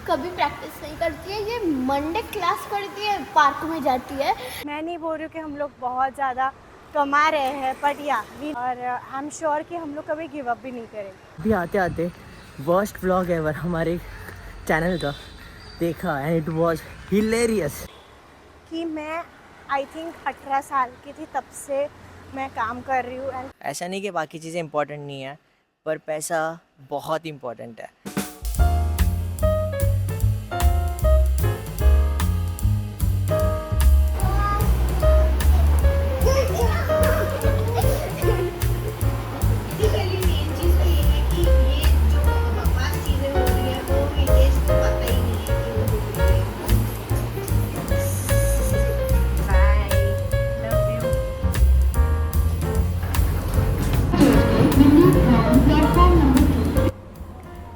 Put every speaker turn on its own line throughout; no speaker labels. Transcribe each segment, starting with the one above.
कभी प्रैक्टिस नहीं करती है। ये मंडे क्लास करती है, पार्क में जाती है।
मैं नहीं बोल रही हूँ कि हम लोग बहुत ज़्यादा कमा रहे हैं, बट या और आई एम श्योर कि हम लोग कभी गिव अप भी नहीं करेंगे।
अभी आते आते वर्स्ट व्लॉग एवर हमारे चैनल का देखा एंड इट वाज हिलेरियस।
कि मैं आई थिंक 18 साल की थी तब से मैं काम कर रही हूँ एंड
ऐसा नहीं कि बाकी चीज़ें इंपॉर्टेंट नहीं है, पर पैसा बहुत इम्पोर्टेंट है।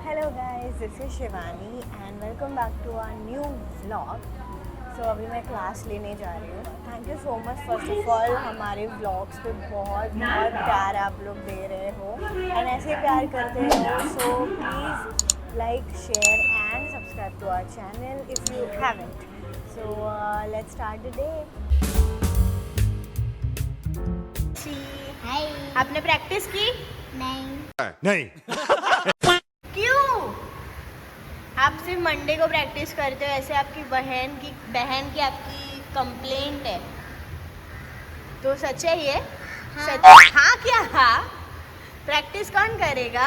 Hello guys, this is Shivani and welcome back to our new vlog. So अभी मैं क्लास लेने जा रही हूँ। Thank you so much first of all, हमारे व्लॉग्स पे बहुत बहुत प्यार आप लोग दे रहे हो एंड ऐसे प्यार करते रहो। So please like, share and subscribe to our channel if you haven't. So let's start the day.
Hi.
आपने प्रैक्टिस की?
नहीं।
क्यों? आप सिर्फ मंडे को प्रैक्टिस करते हो, ऐसे आपकी बहन की आपकी कंप्लेंट है, तो सच है ये? सच? हाँ क्या? हाँ, प्रैक्टिस कौन करेगा?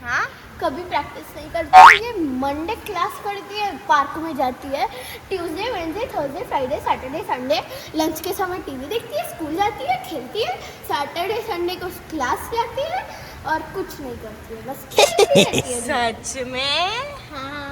हाँ,
कभी प्रैक्टिस नहीं करती है। ये मंडे क्लास करती है, पार्क में जाती है। Tuesday, Wednesday, Thursday, Friday, Saturday, Sunday lunch के समय टीवी देखती है, स्कूल जाती है, खेलती है। सैटरडे संडे को क्लास जाती है और कुछ नहीं करती है, बस खेलती रहती है।
सच में?
हाँ।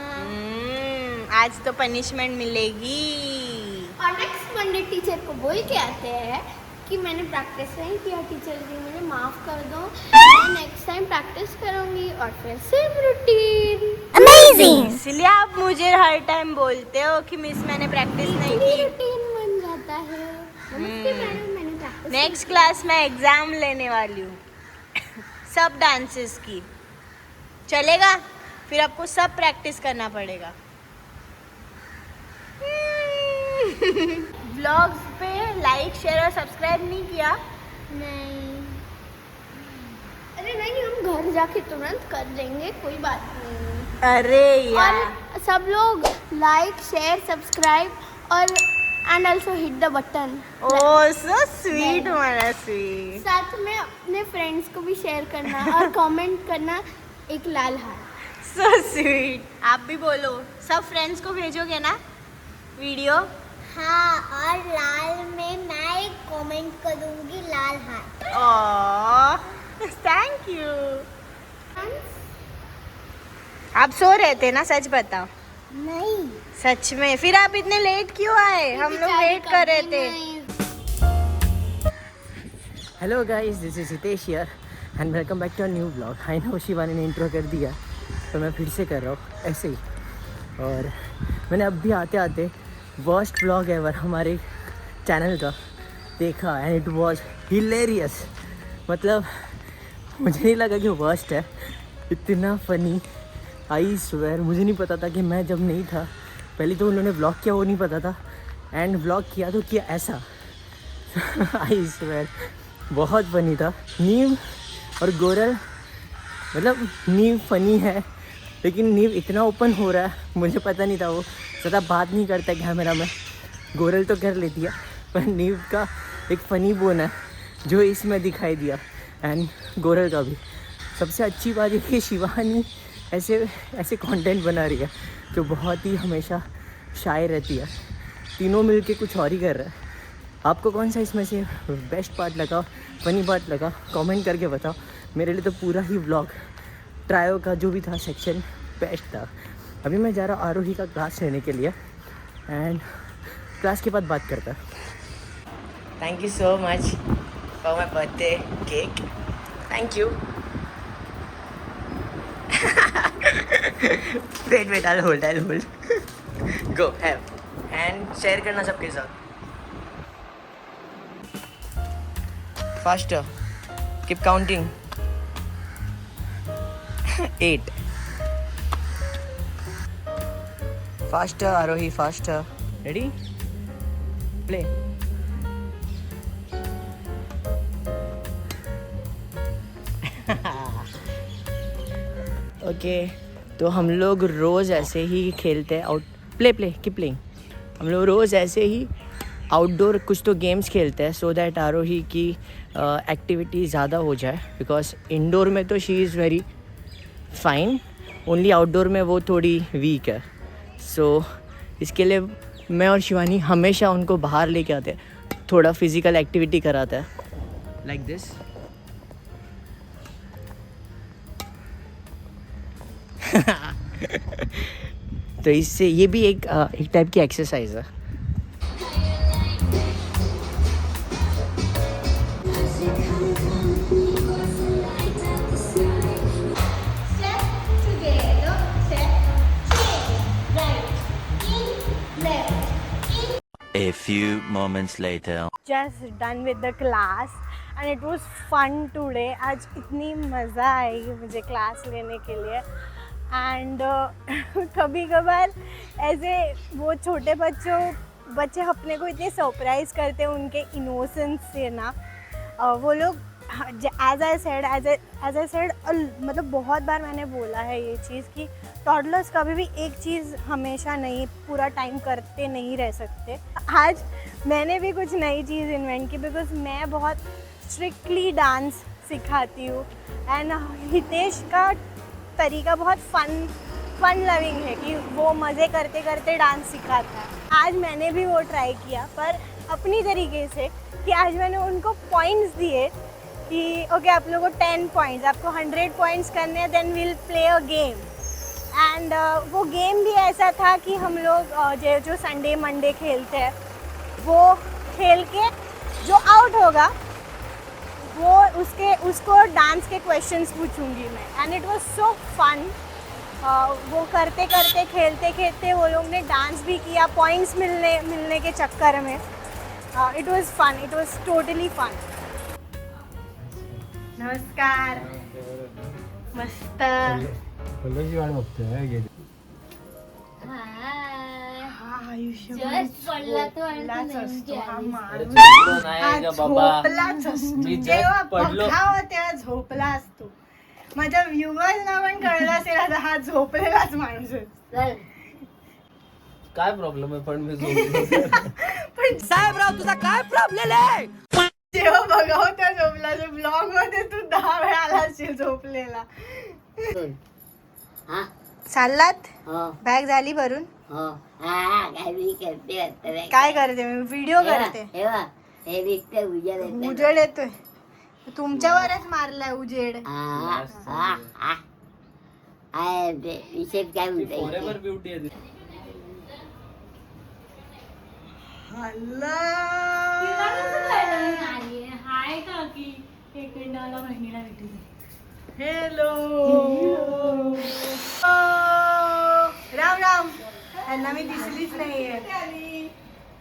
आज तो पनिशमेंट मिलेगी।
और नेक्स्ट मंडे टीचर को बोल के आते हैं कि मैंने प्रैक्टिस नहीं किया टीचर जी, मुझे माफ़ कर दो, मैं नेक्स्ट टाइम प्रैक्टिस करूँगी। और फिर सेम रूटीन।
अमेजिंग। इसलिए आप मुझे हर टाइम बोलते हो कि मिस मैंने प्रैक्टिस नहीं की।
रूटीन बन जाता है। नमस्ते मैडम, मैंने प्रैक्टिस
नेक्स्ट क्लास में एग्जाम लेने वाली हूँ सब डांसेस की। चलेगा? फिर आपको सब प्रैक्टिस करना पड़ेगा। व्लॉग्स पे लाइक, शेयर और सब्सक्राइब नहीं किया?
नहीं। अरे नहीं, हम घर जाके तुरंत कर देंगे, कोई बात नहीं।
अरे यार,
और सब लोग लाइक, शेयर, सब्सक्राइब और and also hit the button.
Oh so sweet Manasvi.
साथ में अपने फ्रेंड्स को भी शेयर करना और कमेंट करना एक लाल हार्ट।
So sweet. आप भी बोलो, सब फ्रेंड्स को भेजोगे ना वीडियो?
हाँ, और लाल में मैं एक कमेंट करूँगी, लाल हार्ट।
Oh thank you. आप सो रहे थे ना, सच बताओ।
नहीं।
सच में? फिर आप इतने लेट क्यों आए? हम लोग वेट कर रहे थे।
Hello guys, this is Hitesh here and welcome back to a new vlog. I know Shivani ने इंट्रो कर दिया, तो मैं फिर से कर रहा हूँ ऐसे ही। और मैंने अभी आते आते वर्स्ट व्लॉग एवर हमारे चैनल का देखा एंड इट वाज हिलेरियस। मतलब मुझे नहीं लगा कि वर्स्ट है, इतना फ़नी। आई स्वेयर, मुझे नहीं पता था कि मैं जब नहीं था, पहले तो उन्होंने व्लॉग किया वो नहीं पता था, एंड व्लॉग किया तो किया ऐसा। आई स्वेयर बहुत फ़नी था। नीव और गोरल, मतलब नीव फ़नी है लेकिन नीव इतना ओपन हो रहा है, मुझे पता नहीं था। वो ज़्यादा बात नहीं करता कैमरा में, गोरल तो कर लेती है, पर नीव का एक फ़नी बोन है जो इसमें दिखाई दिया, एंड गोरल का भी। सबसे अच्छी बात है कि शिवानी ऐसे कंटेंट बना रही है जो बहुत ही हमेशा शाय रहती है। तीनों मिलके कुछ और ही कर रहा है। आपको कौन सा इसमें से बेस्ट पार्ट लगा, फ़नी पार्ट लगा, कमेंट करके बताओ। मेरे लिए तो पूरा ही व्लॉग, ट्रायो का जो भी था सेक्शन, बेस्ट था। अभी मैं जा रहा हूँ आरोही का क्लास लेने के लिए, एंड क्लास के बाद बात करता। Thank you so much for my birthday cake. Thank you. Wait I'll hold go have and share करना सबके साथ। faster, keep counting। 8 faster Aarohi faster. Ready play. Okay तो हम लोग रोज़ ऐसे ही खेलते हैं out. Play play keep playing. हम लोग रोज़ ऐसे ही आउटडोर कुछ तो गेम्स खेलते हैं सो दैट आरोही की एक्टिविटी ज़्यादा हो जाए. बिकॉज इंडोर में तो she is very fine, only outdoor में वो थोड़ी वीक है. सो इसके लिए मैं और शिवानी हमेशा उनको बाहर लेके आते हैं, थोड़ा फिजिकल एक्टिविटी कराता है लाइक दिस. तो इससे ये भी एक टाइप की एक्सरसाइज है.
A few moments later.
Just done with the class and it was fun today. आज इतनी मज़ा आई मुझे क्लास लेने के लिए. एंड कभी कभार ऐसे वो छोटे बच्चे अपने को इतने सरप्राइज़ करते हैं उनके इनोसेंस से ना. वो लोग एज आई सेड मतलब बहुत बार मैंने बोला है ये चीज़ कि टॉडलर्स कभी भी एक चीज़ हमेशा नहीं पूरा टाइम करते नहीं रह सकते. आज मैंने भी कुछ नई चीज़ इन्वेंट की बिकॉज मैं बहुत स्ट्रिक्टली डांस सिखाती हूँ एंड हितेश का तरीका बहुत फन लविंग है कि वो मज़े करते करते डांस सिखाता है. आज मैंने भी वो ट्राई किया पर अपनी तरीके से कि आज मैंने उनको पॉइंट्स दिए कि ओके आप लोगों को 10 पॉइंट्स, आपको 100 पॉइंट्स करने हैं, then will play a game. And वो गेम भी ऐसा था कि हम लोग जो संडे मंडे खेलते हैं वो खेल के जो आउट होगा वो उसको डांस के क्वेश्चंस पूछूंगी मैं. And it was so fun. वो करते करते खेलते खेलते वो लोग ने डांस भी किया पॉइंट्स मिलने के चक्कर में. It was fun, it was totally fun. नमस्कार. मस्त.
जस्ट पडला तो आणि तू नेमकी
झोपलाच तेव्हा झोपला असतो. माझ्या व्ह्युअर्सना पण कळलं असेल आता हा झोपलेलाच माणूस आहे.
चल.
काय प्रॉब्लेम आहे पण मी झोपलो.
पण
साहेबराव तुझा काय प्रॉब्लेम आहे.
जेव्हा बघाव त्या झोपला ब्लॉग मध्ये तू 10 वेळा आला असेल झोपलेला.
हा
चाललात
हो
बॅग झाली भरून.
हो हा काय मी करते आता
काय करते मी व्हिडिओ करते.
हे दिसते उजेड येते.
उजेड येतोय तुमच्यावरच मारलाय उजेड.
विषय काय म्हणते
ब्युटी आहे.
हाय काकी एकंडाला बहिणीला भेटली.
हॅलो राम राम. त्यांना मी दिसलीच नाहीये.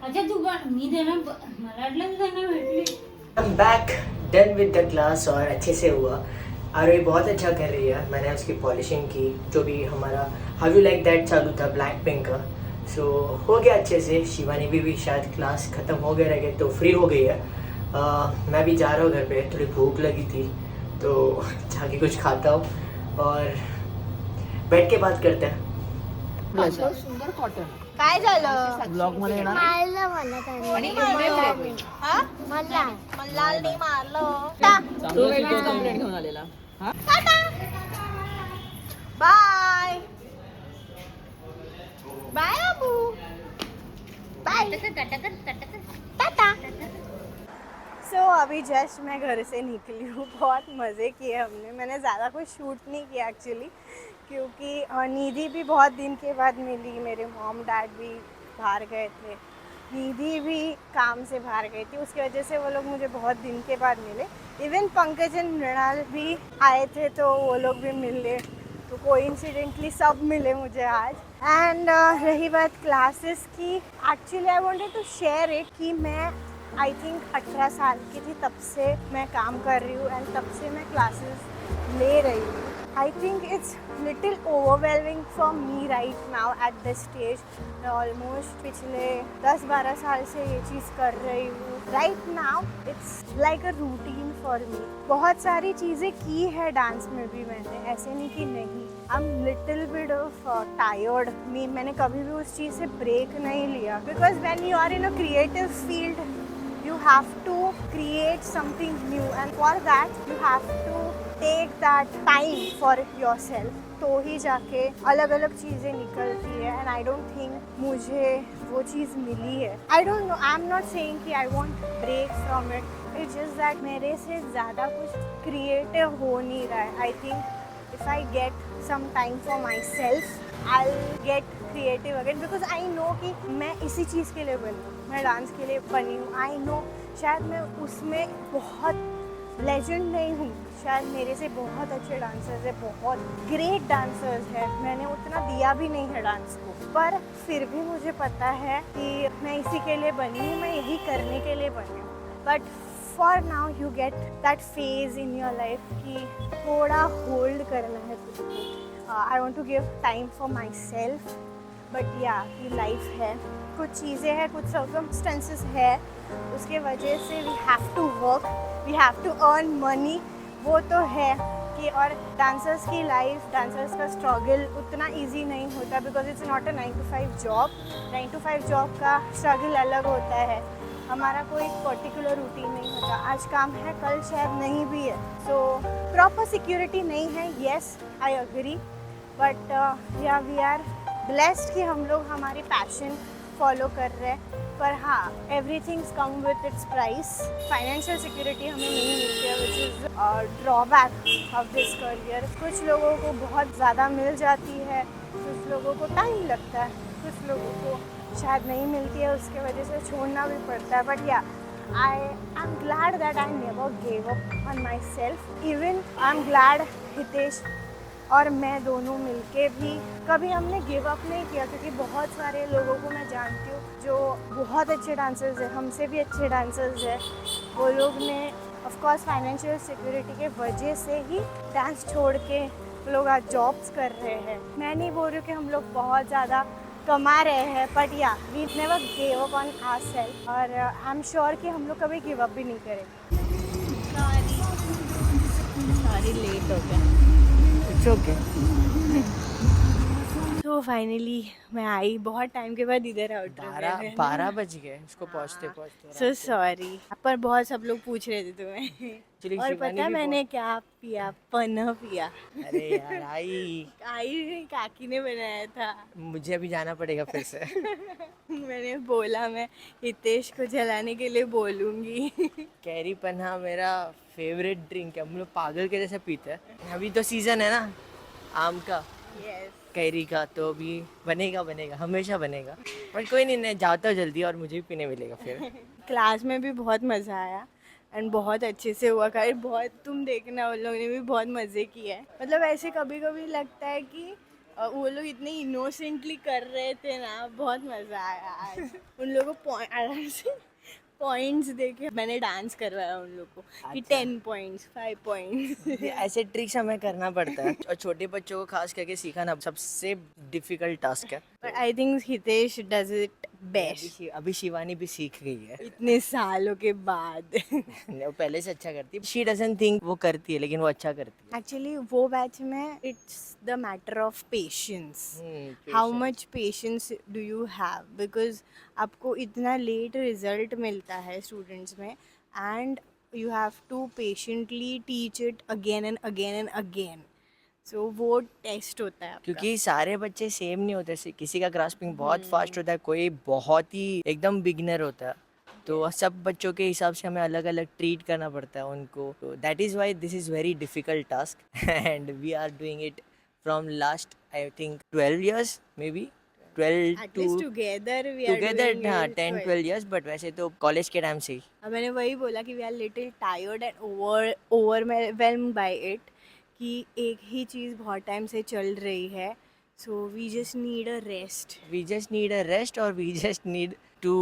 अच्छा तू पण मी त्यांना मला वाटलं तू त्यांना भेटली.
I'm back done with the class और अच्छे से हुआ. आरोही बहुत अच्छा कर रही है. मैंने उसकी पॉलिशिंग की जो भी हमारा हाउ यू लाइक दैट चालू था ब्लैक पिंक का. सो हो गया अच्छे से. शिवानी भी शायद क्लास ख़त्म हो गया रह गए तो फ्री हो गई है. मैं भी जा रहा हूँ घर पे. थोड़ी भूख लगी थी तो जाके कुछ खाता हूँ और बैठ के बात करते हैं.
सुंदर कॉटन.
काय झालं
ब्लॉग मध्ये येणार.
मल्लाल नाही मारलं.
घेऊन आलेला.
बाय बाय बाबू. टाटा. सो अभी जस्ट मैं घर से निकली हूँ. बहुत मज़े किए हमने. मैंने ज़्यादा कुछ शूट नहीं किया एक्चुअली क्योंकि निधि भी बहुत दिन के बाद मिली. मेरे मॉम डैड भी बाहर गए थे, निधि भी काम से बाहर गई थी, उसकी वजह से वो लोग मुझे बहुत दिन के बाद मिले. इवन पंकज एंड मृणाल भी आए थे तो वो लोग भी मिले. तो कोइंसिडेंटली सब मिले मुझे आज. एंड रही बात क्लासेस की, actually I wanted to share it कि मैं आई थिंक 18 साल की थी तब से मैं काम कर रही हूँ एंड तब से मैं क्लासेस ले रही हूँ. I think it's little overwhelming for me right now at this stage. मैं almost पिछले 10-12 साल से ये चीज़ कर रही हूँ. Right now it's like a routine for me. बहुत सारी चीज़ें की है डांस में भी मैंने, ऐसे नहीं कि नहीं. I'm little bit of tired. मैंने कभी भी उस चीज़ से break नहीं लिया. Because when you are in a creative field, you have to create something new, and for that you have to take that time for yourself. तो ही जाके अलग अलग चीज़ें निकलती है. एंड आई डोंट थिंक मुझे वो चीज़ मिली है. I don't know, I am not saying कि I want break from it. It's just that मेरे से ज़्यादा कुछ क्रिएटिव हो नहीं रहा है. I think if I get some time for myself I get creative again. Because I know कि मैं इसी चीज़ के लिए बनी हूँ, मैं डांस के लिए बनी हूँ. आई नो शायद मैं उसमें बहुत लेजेंड नहीं हूँ, शायद मेरे से बहुत अच्छे डांसर्स हैं, बहुत ग्रेट डांसर्स हैं. मैंने उतना दिया भी नहीं है डांस को, पर फिर भी मुझे पता है कि मैं इसी के लिए बनी हूँ, मैं यही करने के लिए बनी हूँ. But for now you get that phase in your life कि थोड़ा होल्ड करना है खुद को. I want to give time for myself. But या ये लाइफ है, कुछ चीज़ें हैं, कुछ सर्कमस्टेंसेस है, उसके वजह से we have to work, we have to earn money. वो तो है कि, और डांसर्स की लाइफ, डांसर्स का स्ट्रगल उतना इजी नहीं होता. Because it's not a 9 to 5 job. 9 to 5 job का स्ट्रगल अलग होता है. हमारा कोई पर्टिकुलर रूटीन नहीं होता. आज काम है, कल शायद नहीं भी है. सो प्रॉपर सिक्योरिटी नहीं है. Yes, I agree. बट या वी आर ब्लेस्ड कि हम लोग हमारी पैशन फॉलो कर रहे हैं. पर हाँ, everything's come with its price. Financial security हमें नहीं मिलती है, which is drawback of this career. कुछ लोगों को बहुत ज़्यादा मिल जाती है, कुछ लोगों को टाइम लगता है, कुछ लोगों को शायद नहीं मिलती है, उसके वजह से छोड़ना भी पड़ता है. बट या I am glad that I never gave up on my self. Even I am glad Hitesh और मैं दोनों मिलके भी कभी हमने गिव अप नहीं किया. क्योंकि बहुत सारे लोगों को मैं जानती हूँ जो बहुत अच्छे डांसर्स हैं, हमसे भी अच्छे डांसर्स हैं. वो लोग ने ऑफ कोर्स फाइनेंशियल सिक्योरिटी के वजह से ही डांस छोड़ के लोग आज जॉब्स कर रहे हैं. मैं नहीं बोल रही हूँ कि हम लोग बहुत ज़्यादा कमा रहे हैं, बट या we never give up on ourselves. और आई एम श्योर कि हम लोग कभी गिव अप भी नहीं करेंगे.
सारी लेट हो गया. It's okay.
तो फाइनली मैं आई बहुत टाइम के बाद इधर.
12 बज गए उसको पहुँचते
सो सॉरी. पर बहुत सब लोग पूछ रहे थे तुम्हें.
Actually,
और
शिवानी
पता है
भी
मैंने क्या पिया? पन्ना पिया.
अरे यार आई
काकी ने बनाया था.
मुझे अभी जाना पड़ेगा फिर से.
मैंने बोला मैं हितेश को जलाने के लिए बोलूँगी.
कैरी पन्ना मेरा फेवरेट ड्रिंक है. हम लोग पागल के जैसे पीते हैं. अभी तो सीज़न है ना आम का,
यस.
कैरी का, तो अभी बनेगा हमेशा बनेगा. पर कोई नहीं, मैं जाता हूँ जल्दी और मुझे भी पीने मिलेगा फिर.
क्लास में भी बहुत मज़ा आया एंड बहुत अच्छे से हुआ. खैर बहुत, तुम देखना उन लोगों ने भी बहुत मज़े किए हैं. मतलब ऐसे कभी कभी लगता है कि वो लोग इतने इनोसेंटली कर रहे थे ना, बहुत मज़ा आया आज. उन लोगों को आराम से पॉइंट्स देके मैंने डांस करवाया उन लोग को कि 10 पॉइंट्स 5 पॉइंट्स.
ऐसे ट्रिक्स हमें करना पड़ता है और छोटे बच्चों को खास करके सिखाना सबसे डिफिकल्ट टास्क है.
But I think Hitesh does it best.
अभी शिवानी भी सीख गई है
इतने सालों के बाद.
वो पहले से अच्छा करती है. शी डजंट थिंक वो करती है, लेकिन वो अच्छा करती है.
एक्चुअली वो बैच में it's the matter of patience. How much patience do you have? Because आपको इतना लेट रिजल्ट मिलता है स्टूडेंट्स में, and you have to patiently teach it again and again and again. So वो टेस्ट होता है आपका.
क्योंकि सारे बच्चे सेम नहीं होते. किसी का ग्रास्पिंग बहुत फास्ट होता है, कोई बहुत ही एकदम बिगिनर होता है. तो सब बच्चों के हिसाब से हमें अलग अलग ट्रीट करना पड़ता है उनको. तो that is why this is very difficult task and we are doing it from last I think 12 years maybe. 12
At
to
least together we are
together
doing
हाँ
it
10-12 years. बट वैसे तो college के time से ही.
अब मैंने वही बोला कि we are little tired and overwhelmed by it कि एक ही चीज़ बहुत टाइम से चल रही है. So we just need a rest.
We just need a rest or we just need to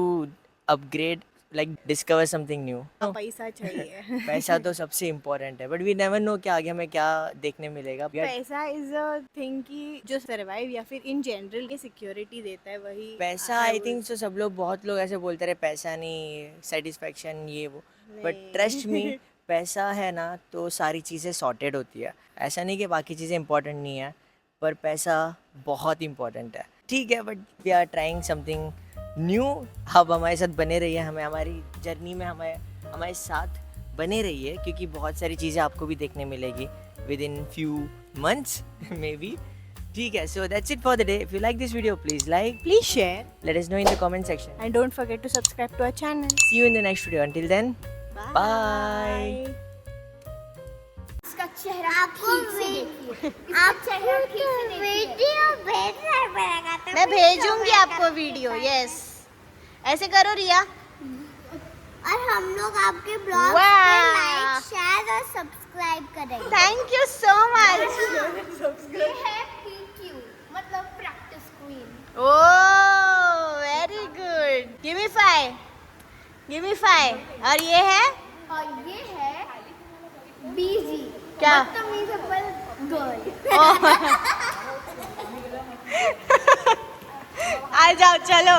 upgrade like discover something new.
पैसा चाहिए.
पैसा तो सबसे इम्पोर्टेंट है, बट वी नेवर नो कि आगे हमें क्या देखने मिलेगा.
पैसा इज अ थिंग की जो सर्वाइव या फिर इन जनरल की सिक्योरिटी देता है वही.
पैसा आई थिंक तो सब लोग, बहुत लोग ऐसे बोलते रहे पैसा नहीं, सेटिस्फेक्शन ये वो, बट ट्रस्ट मी पैसा है ना तो सारी चीज़ें सॉर्टेड होती है. ऐसा नहीं कि बाकी चीज़ें इंपॉर्टेंट नहीं है, पर पैसा बहुत इंपॉर्टेंट है. ठीक है, but we are trying something new. अब हमारे साथ बने रहिए, हमें हमारी जर्नी में हमारे साथ बने रहिए, क्योंकि बहुत सारी चीज़ें आपको भी देखने मिलेगी within few months maybe. ठीक है, so that's it for the day. If you like this video please like,
please share
let us know in the comment section.
And don't forget to subscribe to our channel.
See you in the next video. Until then, bye.
इसका चेहरा ठीक से देखिए. इसका चेहरा ठीक से देखिए.
मैं भेजूंगी आपको वीडियो. यस, ऐसे करो रिया.
और हम लोग आपके ब्लॉग पे
Wow.
लाइक, शेयर और सब्सक्राइब करेंगे.
Thank you so much.
ये है PQ, मतलब practice queen.
Oh very good. Give me 5. Give me 5. और ये है
और ये है BG.
क्या?
बदतमीज़ गर्ल.
आ जाओ चलो.